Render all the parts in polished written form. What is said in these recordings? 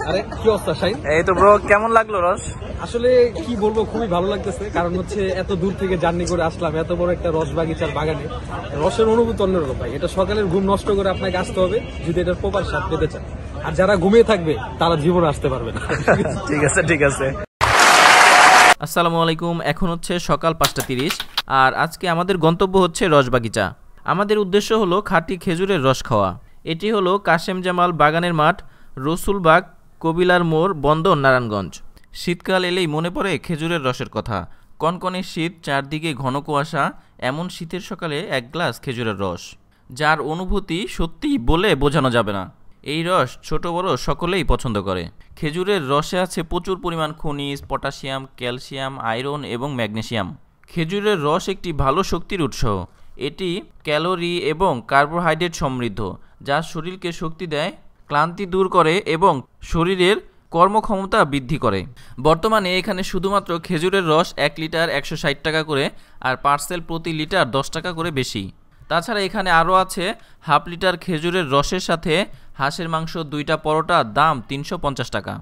আরে কি অবস্থা শাইন? এই তো ব্রো, কেমন লাগলো রস? আসলে কি বলবো, খুবই ভালো লাগতেছে। কারণ হচ্ছে এত দূর থেকে জার্নি করে আসলাম এত বড় একটা রস বাগিচার বাগানে। রসের অনুভূতি অন্যরকম ভাই। এটা সকালের ঘুম নষ্ট করে আপনাকে আসতে হবে যদি এটার প্রপার স্বাদ পেতে চান। আর যারা ঘুমিয়ে থাকবে তারা জীবনে আসতে পারবে না। ঠিক আছে ঠিক আছে। আসসালামু আলাইকুম। এখন হচ্ছে সকাল 5:30 আর আজকে আমাদের গন্তব্য হচ্ছে রস বাগিচা। আমাদের উদ্দেশ্য হলো খাঁটি খেজুরের রস খাওয়া। এটি হলো কাশেম জামাল বাগানের মাঠ, রসুলবাগ, কবিলার মোড়, বন্দর, নারায়ণগঞ্জ। শীতকাল এলেই মনে পড়ে খেজুরের রসের কথা। কনকনে শীত, চারদিকে ঘন কুয়াশা, এমন শীতের সকালে এক গ্লাস খেজুরের রস, যার অনুভূতি সত্যিই বলে বোঝানো যাবে না। এই রস ছোট বড় সকলেই পছন্দ করে। খেজুরের রসে আছে প্রচুর পরিমাণ খনিজ, পটাশিয়াম, ক্যালসিয়াম, আয়রন এবং ম্যাগনেসিয়াম। খেজুরের রস একটি ভালো শক্তির উৎস। এটি ক্যালোরি এবং কার্বোহাইড্রেট সমৃদ্ধ, যা শরীরকে শক্তি দেয়, ক্লান্তি দূর করে এবং শরীরের কর্মক্ষমতা বৃদ্ধি করে। বর্তমানে এখানে শুধুমাত্র খেজুরের রস 1 লিটার 160 টাকা করে, আর পার্সেল প্রতি লিটার 10 টাকা করে বেশি। তাছাড়া এখানে আরও আছে হাফ লিটার খেজুরের রসের সাথে হাঁসের মাংস, 2টা পরোটা, দাম 350 টাকা।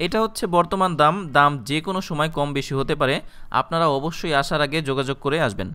এটা হচ্ছে বর্তমান দাম যে কোনো সময় কম বেশি হতে পারে। আপনারা অবশ্যই আসার আগে যোগাযোগ করে আসবেন।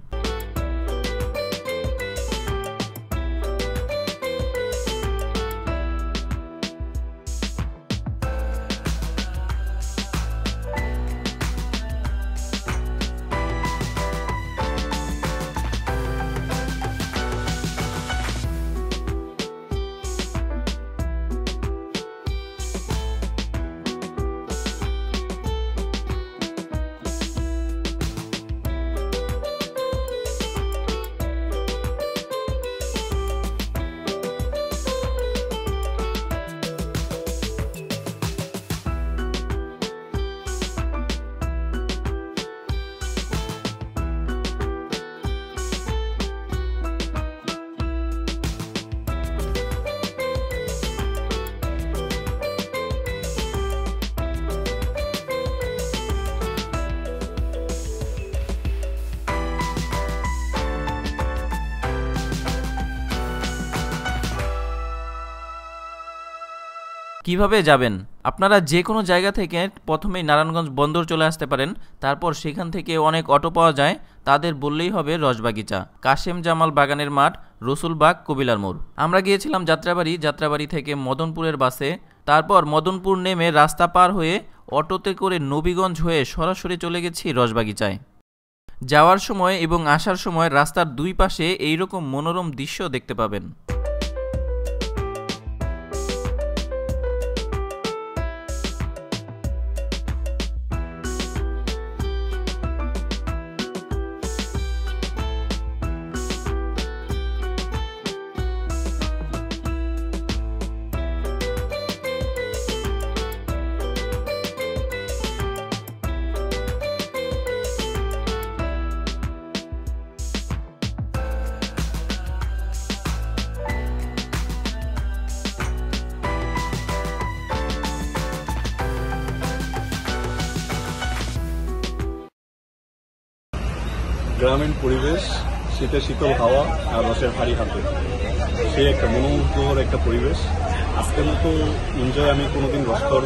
কিভাবে যাবেন? আপনারা যে কোনো জায়গা থেকে প্রথমেই নারায়ণগঞ্জ বন্দর চলে আসতে পারেন। তারপর সেখান থেকে অনেক অটো পাওয়া যায়, তাদের বললেই হবে রসবাগিচা, কাশেম জামাল বাগানের মাঠ, রসুলবাগ, কবিলার মোড়। আমরা গিয়েছিলাম যাত্রাবাড়ি থেকে মদনপুরের বাসে। তারপর মদনপুর নেমে রাস্তা পার হয়ে অটোতে করে নবীগঞ্জ হয়ে সরাসরি চলে গেছি রসবাগিচায়। যাওয়ার সময় এবং আসার সময় রাস্তার দুই পাশে এইরকম মনোরম দৃশ্য দেখতে পাবেন। গ্রামীণ পরিবেশ, শীতের শীতল হাওয়া আর রসের হাড়ি হাতে, সে একটা মনোমুগ্ধকর একটা পরিবেশ। আজকের মতো এনজয় আমি কোনোদিন রস খাওয়ার,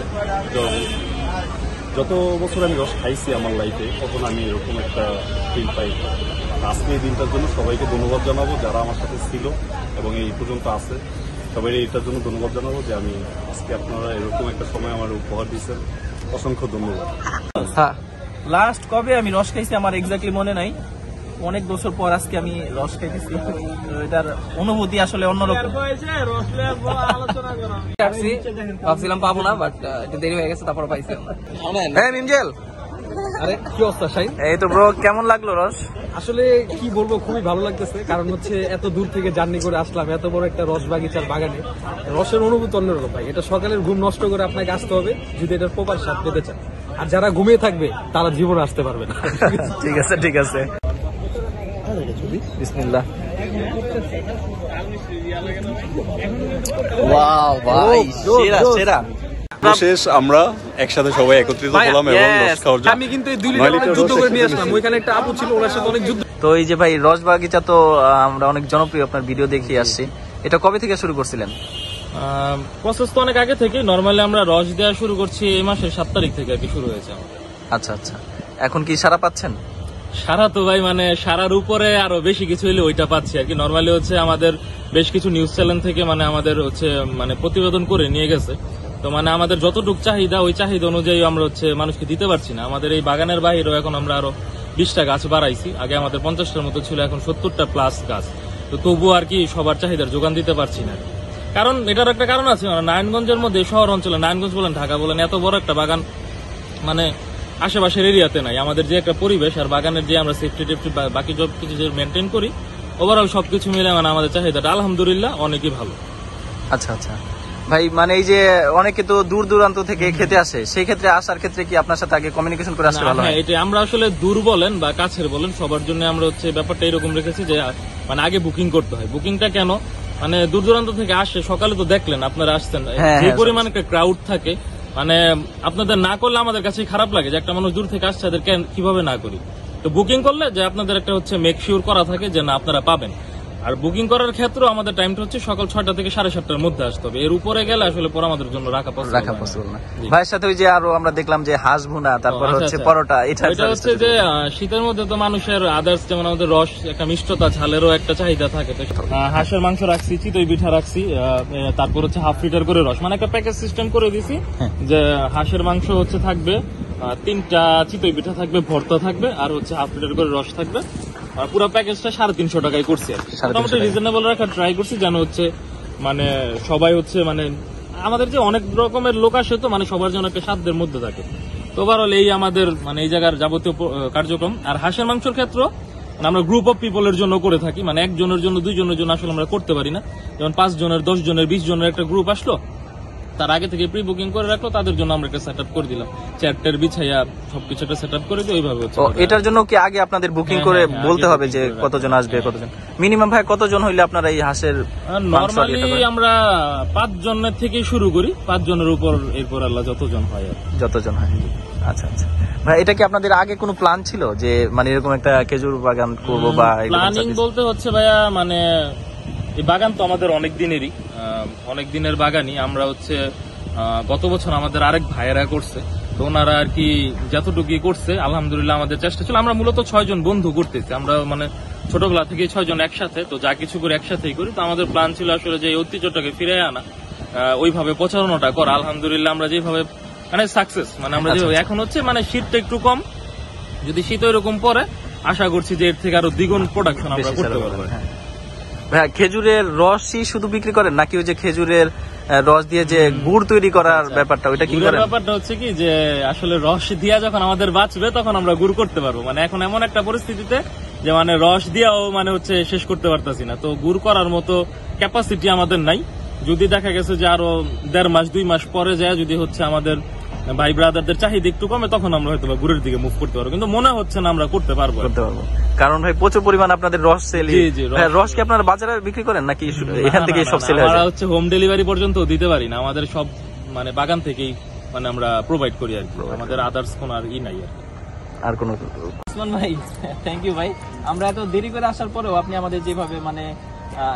যত বছর আমি রস খাইছি আমার লাইফে, তখন আমি এরকম একটা ফিল পাই। আজকে এই দিনটার জন্য সবাইকে ধন্যবাদ জানাবো যারা আমার সাথে ছিল এবং এই পর্যন্ত আছে। সবাই এটার জন্য ধন্যবাদ জানাবো যে আমি আজকে আপনারা এরকম একটা সময় আমার উপহার দিচ্ছেন। অসংখ্য ধন্যবাদ। লাস্ট কবে আমি রস খাইছি আমার এক্স্যাক্টলি মনে নাই, অনেক বছর পর আজকে আমি রস খাইতেছি। এটার অনুভূতি আসলে অন্যরকম। ভাবছিলাম পাবো না, বাট একটু দেরি হয়ে গেছে, তারপর পাইছি। আরে কি অবস্থা শাইন? এই তো ব্রো, কেমন লাগলো রস? আসলে কি বলবো, খুবই ভালো লাগতেছে। কারণ হচ্ছে এত দূর থেকে জার্নি করে আসলাম এত বড় একটা রস বাগিচার বাগানে। রসের অনুভূতি অন্যরকম ভাই। এটা সকালের ঘুম নষ্ট করে আপনাকে আসতে হবে যদি এটার প্রপার স্বাদ পেতে চান। আর যারা ঘুমিয়ে থাকবে তারা জীবনে আসতে পারবে না। ঠিক আছে ঠিক আছে। বিসমিল্লাহ। ওয়াও ভাই, সেরা সেরা। শেষ আমরা একসাথে সবাই একত্রিত হলাম এবং রস খাওয়ার জন্য। আমি কিন্তু 2 লিটার যুদ্ধ করে নিয়ে আসলাম। ওইখানে একটা আপু ছিল, ওনার সাথে অনেক যুদ্ধ। তো এই যে ভাই রস বাগিচা তো আমরা অনেক জনপ্রিয়, আপনার ভিডিও দেখে আসছি। এটা কবে থেকে শুরু করছিলেন? প্রসেস তো অনেক আগে থেকে, নর্মালি আমরা রস দেওয়া শুরু করছি এই মাসের 7 তারিখ থেকে আর কি শুরু হয়েছে আমাদের। আচ্ছা আচ্ছা, এখন কি সারা পাচ্ছেন? সারা তো ভাই মানে সারার উপরে আরো বেশি কিছু হলে ওইটা পাচ্ছি আর কি। নর্মালি হচ্ছে আমাদের বেশ কিছু নিউজ চ্যানেল থেকে মানে আমাদের হচ্ছে মানে প্রতিবেদন করে নিয়ে গেছে, তো মানে আমাদের যতটুকু চাহিদা ওই চাহিদা অনুযায়ী আমরা হচ্ছে মানুষকে দিতে পারছি না। আমাদের এই বাগানের বাইরেও এখন আমরা আরো 20টা গাছ বাড়াইছি, আগে আমাদের 50টার মতো ছিল, এখন 70টা প্লাস গাছ, তো তবুও আর কি সবার চাহিদার যোগান দিতে পারছি না। কারণ এটার একটা কারণ আছে, নারায়ণগঞ্জের মধ্যে শহর অঞ্চলে, নারায়ণগঞ্জ বলেন ঢাকা বলেন, এত বড় একটা বাগান মানে আশেপাশের এরিয়াতে নাই। আমাদের যে একটা পরিবেশ আর বাগানের যে আমরা সেফটি টেফটি বাকি সব কিছু যে মেনটেন করি, ওভারঅল সবকিছু মিলে মানে আমাদের চাহিদাটা আলহামদুলিল্লাহ অনেকই ভালো। আচ্ছা আচ্ছা ভাই, মানে এই যে অনেকে তো দূর দূরান্ত থেকে খেতে আসে, সেই ক্ষেত্রে আসার ক্ষেত্রে কি আপনার সাথে আগে কমিউনিকেশন করে আসলে ভালো হয়? হ্যাঁ, এটা আমরা আসলে দূর বলেন বা কাছের বলেন সবার জন্য আমরা হচ্ছে ব্যাপারটা এরকম রেখেছি যে মানে আগে বুকিং করতে হয়। বুকিংটা কেন, মানে দূর দূরান্ত থেকে আসে, সকালে তো দেখলেন আপনারা আসছেন, যে পরিমাণ একটা ক্রাউড থাকে, মানে আপনাদের না করলে আমাদের কাছে খারাপ লাগে যে একটা মানুষ দূর থেকে আসছে, তাদেরকে কিভাবে না করি। তো বুকিং করলে যে আপনাদের একটা হচ্ছে মেক শিওর করা থাকে যে না আপনারা পাবেন। আর বুকিং করার ক্ষেত্রে আমাদের টাইমটা হচ্ছে সকাল 6টা থেকে 7:30টার মধ্যে আসতে হবে, এর উপরে গেলে আসলে পরে আমাদের জন্য রাখা পসিবল না। ভাইয়ের সাথে ওই যে আরো আমরা দেখলাম যে হাঁস ভুনা, তারপর হচ্ছে পরোটা, এটা হচ্ছে যে শীতের মধ্যে তো মানুষের আদার্স যেমন আমাদের রস একটা মিষ্টতা ঝালেরও একটা চাহিদা থাকে, তো হাঁসের মাংস রাখছি, চিতই পিঠা রাখছি, তারপর হচ্ছে 1/2 লিটার করে রস, মানে একটা প্যাকেজ সিস্টেম করে দিছি যে হাঁসের মাংস হচ্ছে থাকবে, 3টা চিতই পিঠা থাকবে, ভর্তা থাকবে, আর হচ্ছে 1/2 লিটার করে রস থাকবে। আর পুরো প্যাকেজটা 350 টাকায় করছি আর মোটামুটি রিজনেবল রাখার ট্রাই করছি, যেন হচ্ছে মানে সবাই হচ্ছে মানে আমাদের যে অনেক রকমের লোক আসে, তো মানে সবার জন্য একটা সাধ্যের মধ্যে থাকে। তো ওভারঅল এই আমাদের মানে এই জায়গার যাবতীয় কার্যক্রম। আর হাঁসের মাংসের ক্ষেত্র আমরা গ্রুপ অফ পিপলের জন্য করে থাকি, মানে একজনের জন্য 2 জনের জন্য আসলে আমরা করতে পারি না। যেমন 5 জনের, 10 জনের, 20 জনের একটা গ্রুপ আসলো, তার আগে থেকে প্রি বুকিং করে রাখলো, তাদের জন্য আমরা একটা সেট আপ করে দিলাম, চেয়ার বিছাইয়া সবকিছু একটা সেট আপ করে দিই, ওইভাবে হচ্ছে। এটার জন্য কি আগে আপনাদের বুকিং করে বলতে হবে যে কতজন আসবে, কতজন মিনিমাম ভাই কতজন হইলে আপনারা এই হাঁসের? নরমালি আমরা 5 জনের থেকে শুরু করি, 5 জনের উপর এরপর আল্লাহ যতজন হয়। আচ্ছা আচ্ছা ভাই, এটা কি আপনাদের আগে কোনো প্ল্যান ছিল যে মানে এরকম একটা খেজুর বাগান করবো বা? প্ল্যানিং বলতে হচ্ছে ভাইয়া মানে এই বাগান তো আমাদের অনেক দিনের বাগানই। আমরা হচ্ছে গত বছর আমাদের আরেক ভাইয়েরা করছে, তো ওনারা আর কি যতটুকু করছে আলহামদুলিল্লাহ আমাদের চেষ্টা ছিল। আমরা মূলত 6 জন বন্ধু করতেছি, আমরা মানে ছোটবেলা থেকে 6 জন একসাথে, তো যা কিছু করে একসাথেই করি। তো আমাদের প্ল্যান ছিল আসলে যে এই ঐতিহ্যটাকে ফিরে আনা, ওইভাবে প্রচারণাটা করা। আলহামদুলিল্লাহ আমরা যেভাবে মানে সাকসেস, মানে আমরা যেভাবে এখন হচ্ছে মানে শীতটা একটু কম, যদি শীত এরকম পরে আশা করছি যে এর থেকে আরো দ্বিগুণ প্রোডাকশন আমরা করতে পারবো। ভাই খেজুরের রসই শুধু বিক্রি করেন নাকি ওই যে খেজুরের রস দিয়ে যে গুড় তৈরি করার ব্যাপারটা, ওইটা কি করেন? ব্যাপারটা হচ্ছে কি যে আসলে রস দিয়া যখন আমাদের বাঁচবে তখন আমরা গুড় করতে পারবো। মানে এখন এমন একটা পরিস্থিতিতে যে মানে রস দিয়াও মানে হচ্ছে শেষ করতে পারতাছি না, তো গুড় করার মতো ক্যাপাসিটি আমাদের নাই। যদি দেখা গেছে যে আরো 1.5 মাস 2 মাস পরে যায়, যদি হচ্ছে আমাদের ভাই ব্রাদারদের চাহিদা একটু কমে, তখন আমরা হয়তো গুড়ের দিকে মুভ করতে পারবো, কিন্তু মনে হচ্ছে না আমরা করতে পারবো। কারণ ভাই প্রচুর পরিমাণ আপনাদের রস সেল। রস কি আপনারা বাজারে বিক্রি করেন নাকি এখান থেকে সব সেল হয়? আমরা হচ্ছে হোম ডেলিভারি পর্যন্ত দিতে পারি না, আমাদের সব মানে বাগান থেকেই মানে আমরা প্রোভাইড করি আর কি, আমাদের আদার্স কোন আর নাই আর কোন। ওসমান ভাই, থ্যাংক ইউ ভাই, আমরা এত দেরি করে আসার পরেও আপনি আমাদের যেভাবে মানে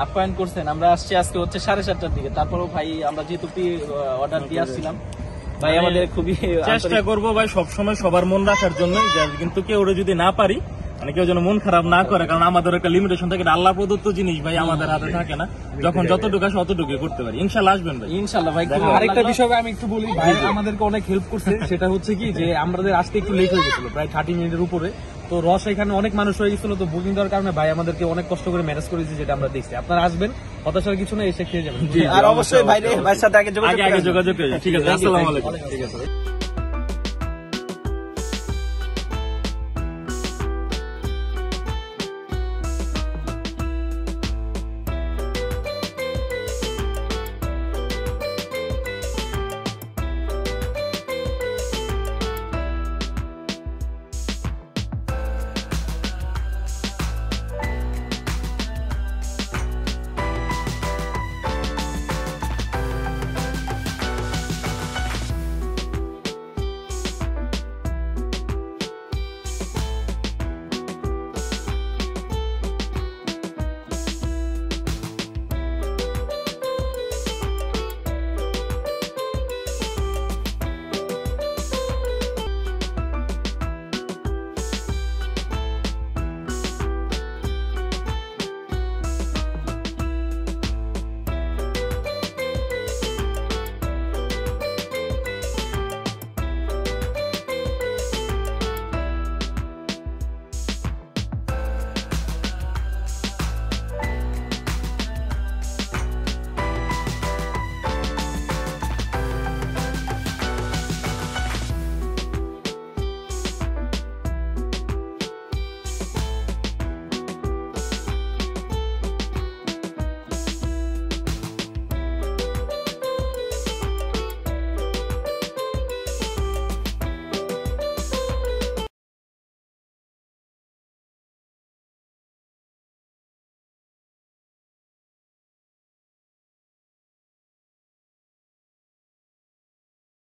আপ্যায়ন করছেন। আমরা আসছি আজকে হচ্ছে 7:30টার দিকে, তারপরেও ভাই আমরা যেহেতু অর্ডার দিয়ে আসছিলাম, ভাই আমাদের খুবই চেষ্টা করবো ভাই সবসময় সবার মন রাখার জন্য, কিন্তু কেউ যদি না পারি মানে কেউ যেন মন খারাপ না করে, কারণ আমাদের একটা লিমিটেশন থাকে, আল্লাহ প্রদত্ত জিনিস ভাই আমাদের হাতে থাকে না, যখন যতটুকু আসে অতটুকু করতে পারি। ইনশাল্লাহ আসবেন ভাই, ইনশাল্লাহ ভাই। আরেকটা বিষয় আমি একটু বলি, ভাই আমাদেরকে অনেক হেল্প করছে, সেটা হচ্ছে কি যে আমাদের আসতে একটু লেট হয়ে গেছিল, প্রায় 30 মিনিটের উপরে। তো রস এখানে অনেক মানুষ হয়ে গেছিল, তো বুকিং দেওয়ার কারণে ভাই আমাদেরকে অনেক কষ্ট করে ম্যানেজ করেছি, যেটা আমরা দেখছি। আপনারা আসবেন, হতাশার কিছু না, এসে খেয়ে যাবেন। আর অবশ্যই ভাইয়ের সাথে আগে যোগাযোগ ঠিক আছে। আসসালামু আলাইকুম। ঠিক আছে।